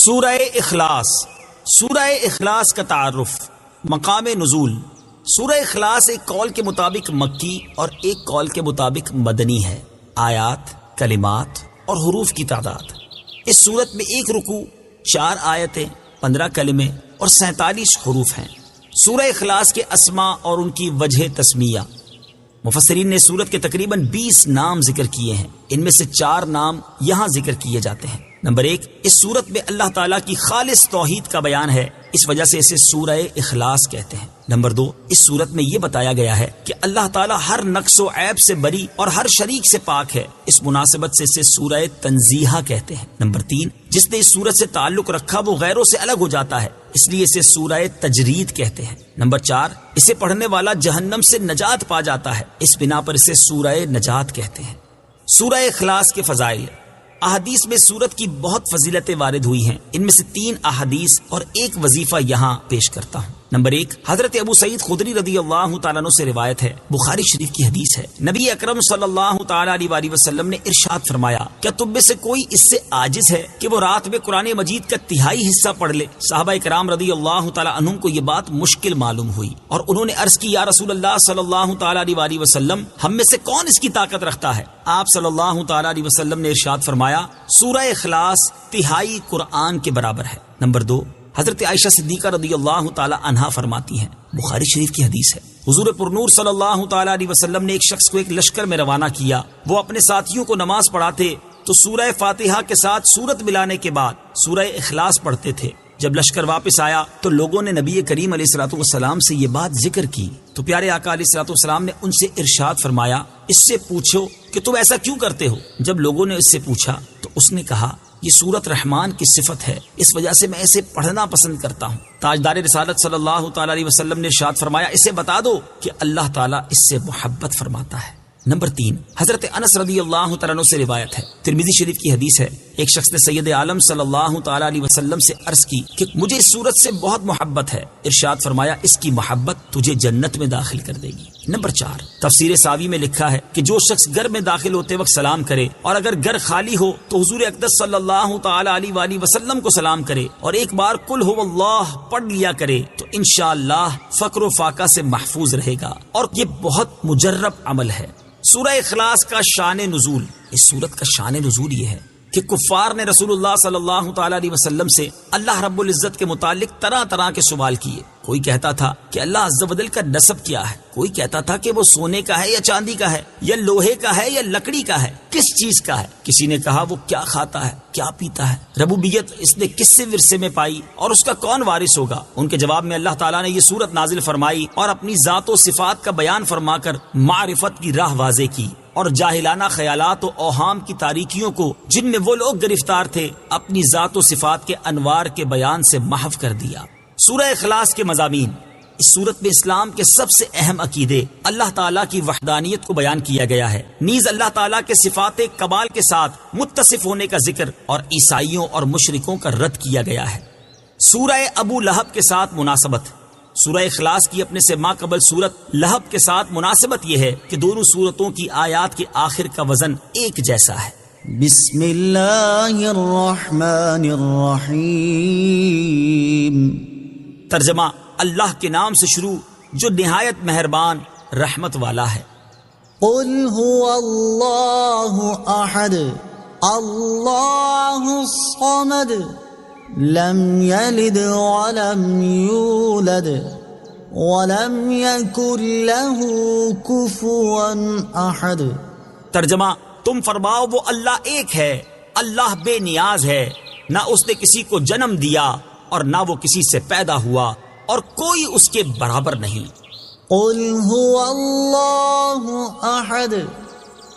سورہ اخلاص۔ سورہ اخلاص کا تعارف، مقام نزول۔ سورہ اخلاص ایک قول کے مطابق مکی اور ایک قول کے مطابق مدنی ہے۔ آیات، کلمات اور حروف کی تعداد، اس صورت میں ایک رکوع، 4 آیتیں، 15 کلمے اور 47 حروف ہیں۔ سورہ اخلاص کے اسماء اور ان کی وجہ تسمیہ، مفسرین نے سورت کے تقریباً 20 نام ذکر کیے ہیں۔ ان میں سے 4 نام یہاں ذکر کیے جاتے ہیں۔ نمبر 1، اس سورت میں اللہ تعالیٰ کی خالص توحید کا بیان ہے، اس وجہ سے اسے سورہ اخلاص کہتے ہیں۔ نمبر 2، اس سورت میں یہ بتایا گیا ہے کہ اللہ تعالیٰ ہر نقص و عیب سے بری اور ہر شریک سے پاک ہے، اس مناسبت سے اسے سورہ تنزیہ کہتے ہیں۔ نمبر 3، جس نے اس سورت سے تعلق رکھا وہ غیروں سے الگ ہو جاتا ہے، اس لیے اسے سورہ تجرید کہتے ہیں۔ نمبر 4، اسے پڑھنے والا جہنم سے نجات پا جاتا ہے، اس بنا پر اسے سورہ نجات کہتے ہیں۔ سورہ اخلاص کے فضائل۔ احادیث میں سورت کی بہت فضیلتیں وارد ہوئی ہیں، ان میں سے 3 احادیث اور ایک وظیفہ یہاں پیش کرتا ہوں۔ نمبر 1، حضرت ابو سعید خدری رضی اللہ تعالیٰ عنہ سے روایت ہے، بخاری شریف کی حدیث ہے، نبی اکرم صلی اللہ تعالیٰ علیہ وسلم نے ارشاد فرمایا، کیا تم میں سے کوئی اس سے عاجز ہے کہ وہ رات میں قرآن مجید کا 1/3 حصہ پڑھ لے؟ صحابہ کرام رضی اللہ تعالیٰ عنہم کو یہ بات مشکل معلوم ہوئی اور انہوں نے عرض کی، یا رسول اللہ صلی اللہ تعالیٰ علیہ وسلم، ہم میں سے کون اس کی طاقت رکھتا ہے؟ آپ صلی اللہ تعالیٰ علیہ وسلم نے ارشاد فرمایا، سورہ اخلاص 1/3 قرآن کے برابر ہے۔ نمبر 2، حضرت عائشہ صدیقہ رضی اللہ تعالی عنہا فرماتی ہیں، بخاری شریف کی حدیث ہے، حضور پرنور صلی اللہ تعالی علیہ وسلم نے ایک شخص کو ایک لشکر میں روانہ کیا، وہ اپنے ساتھیوں کو نماز پڑھاتے تو سورہ فاتحہ کے ساتھ سورت ملانے کے بعد سورہ اخلاص پڑھتے تھے۔ جب لشکر واپس آیا تو لوگوں نے نبی کریم علیہ الصلوۃ والسلام سے یہ بات ذکر کی تو پیارے آقا علیہ الصلوۃ والسلام نے ان سے ارشاد فرمایا، اس سے پوچھو کہ تم ایسا کیوں کرتے ہو؟ جب لوگوں نے اس سے پوچھا تو اس نے کہا، یہ سورت رحمان کی صفت ہے، اس وجہ سے میں اسے پڑھنا پسند کرتا ہوں۔ تاجدار رسالت صلی اللہ تعالی علیہ وسلم نے ارشاد فرمایا، اسے بتا دو کہ اللہ تعالیٰ اس سے محبت فرماتا ہے۔ نمبر 3، حضرت انس رضی اللہ تعالیٰ عنہ سے روایت ہے، ترمذی شریف کی حدیث ہے، ایک شخص نے سید عالم صلی اللہ تعالی علیہ وسلم سے عرض کی کہ مجھے اس سورت سے بہت محبت ہے، ارشاد فرمایا، اس کی محبت تجھے جنت میں داخل کر دے گی۔ نمبر 4، تفسیر ساوی میں لکھا ہے کہ جو شخص گھر میں داخل ہوتے وقت سلام کرے اور اگر گھر خالی ہو تو حضور اقدس صلی اللہ تعالی علیہ وآلہ وسلم کو سلام کرے اور ایک بار قل هو اللہ پڑھ لیا کرے تو انشاءاللہ فقر و فاقہ سے محفوظ رہے گا، اور یہ بہت مجرب عمل ہے۔ سورہ اخلاص کا شان نزول۔ اس سورت کا شان نزول یہ ہے کہ کفار نے رسول اللہ صلی اللہ تعالی علیہ وسلم سے اللہ رب العزت کے متعلق طرح طرح کے سوال کیے۔ کوئی کہتا تھا کہ اللہ عز و جل کا نسب کیا ہے، کوئی کہتا تھا کہ وہ سونے کا ہے یا چاندی کا ہے یا لوہے کا ہے یا لکڑی کا ہے، کس چیز کا ہے؟ کسی نے کہا وہ کیا کھاتا ہے، کیا پیتا ہے، ربوبیت اس نے کس سے ورثے میں پائی اور اس کا کون وارث ہوگا؟ ان کے جواب میں اللہ تعالیٰ نے یہ سورت نازل فرمائی اور اپنی ذات و صفات کا بیان فرما کر معرفت کی راہ واضح کی اور جاہلانہ خیالات و اوہام کی تاریکیوں کو جن میں وہ لوگ گرفتار تھے اپنی ذات و صفات کے انوار کے بیان سے محو کر دیا۔ سورہ اخلاص کے مضامین۔ اس سورت میں اسلام کے سب سے اہم عقیدے، اللہ تعالیٰ کی وحدانیت کو بیان کیا گیا ہے، نیز اللہ تعالیٰ کے صفات کمال کے ساتھ متصف ہونے کا ذکر اور عیسائیوں اور مشرکوں کا رد کیا گیا ہے۔ سورہ ابو لہب کے ساتھ مناسبت۔ سورہ اخلاص کی اپنے سے ماقبل سورت لہب کے ساتھ مناسبت یہ ہے کہ دونوں سورتوں کی آیات کے آخر کا وزن ایک جیسا ہے۔ بسم اللہ الرحمن الرحیم۔ ترجمہ، اللہ کے نام سے شروع جو نہایت مہربان رحمت والا ہے۔ قل هو اللہ احد اللہ الصمد لم یلد ولم یولد ولم یکن له کفوا احد۔ ترجمہ، تم فرماؤ وہ اللہ ایک ہے، اللہ بے نیاز ہے، نہ اس نے کسی کو جنم دیا اور نہ وہ کسی سے پیدا ہوا اور کوئی اس کے برابر نہیں۔ قل هو اللہ احد۔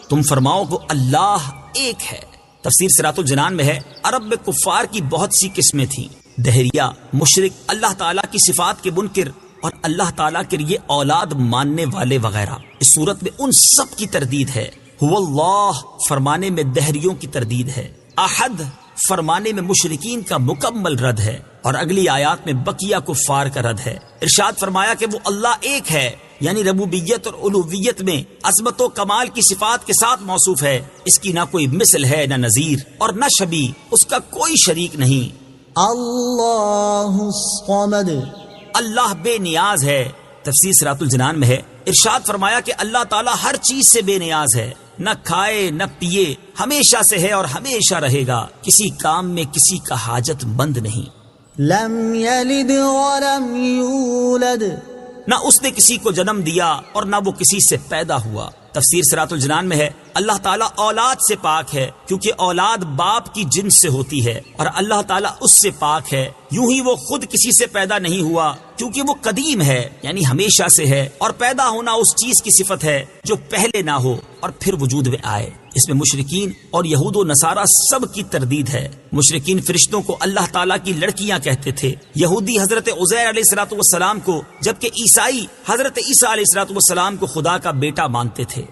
تم فرماؤ وہ اللہ ایک ہے۔ تفسیر صراط الجنان میں ہے، عرب میں کفار کی بہت سی قسمیں تھیں، دہریہ، مشرک، اللہ تعالیٰ کی صفات کے منکر اور اللہ تعالیٰ کے لیے اولاد ماننے والے وغیرہ۔ اس صورت میں ان سب کی تردید ہے۔ هو اللہ فرمانے میں دہریوں کی تردید ہے، احد فرمانے میں مشرکین کا مکمل رد ہے، اور اگلی آیات میں بقیہ کفار کا رد ہے۔ ارشاد فرمایا کہ وہ اللہ ایک ہے، یعنی ربوبیت اور الوہیت میں عظمت و کمال کی صفات کے ساتھ موصوف ہے، اس کی نہ کوئی مثل ہے نہ نظیر اور نہ شبیہ، اس کا کوئی شریک نہیں۔ اللہ الصمد اللہ بے نیاز ہے۔ تفسیر صراط الجنان میں ہے، ارشاد فرمایا کہ اللہ تعالیٰ ہر چیز سے بے نیاز ہے، نہ کھائے نہ پیے، ہمیشہ سے ہے اور ہمیشہ رہے گا، کسی کام میں کسی کا حاجت مند نہیں۔ لم یلد ولم یولد نہ اس نے کسی کو جنم دیا اور نہ وہ کسی سے پیدا ہوا۔ تفسیر صراط الجنان میں ہے، اللہ تعالیٰ اولاد سے پاک ہے کیونکہ اولاد باپ کی جنس سے ہوتی ہے، اور اللہ تعالیٰ اس سے پاک ہے، یوں ہی وہ خود کسی سے پیدا نہیں ہوا کیونکہ وہ قدیم ہے یعنی ہمیشہ سے ہے، اور پیدا ہونا اس چیز کی صفت ہے جو پہلے نہ ہو اور پھر وجود میں آئے۔ اس میں مشرکین اور یہود و نصارہ سب کی تردید ہے۔ مشرکین فرشتوں کو اللہ تعالیٰ کی لڑکیاں کہتے تھے، یہودی حضرت عزیر علیہ الصلوۃ والسلام کو، جبکہ عیسائی حضرت عیسیٰ علیہ الصلوۃ والسلام کو خدا کا بیٹا مانتے تھے۔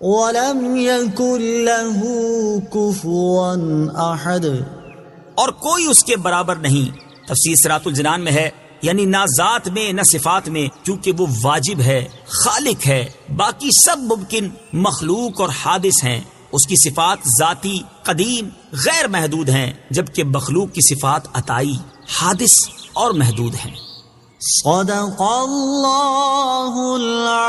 ولم يكن له كفوا احد اور کوئی اس کے برابر نہیں۔ تفسیر صراط الجنان میں ہے، یعنی نہ ذات میں نہ صفات میں، کیونکہ وہ واجب ہے، خالق ہے، باقی سب ممکن مخلوق اور حادث ہیں۔ اس کی صفات ذاتی، قدیم، غیر محدود ہیں، جبکہ مخلوق کی صفات عطائی، حادث اور محدود ہیں۔ صدق اللہ العظیم۔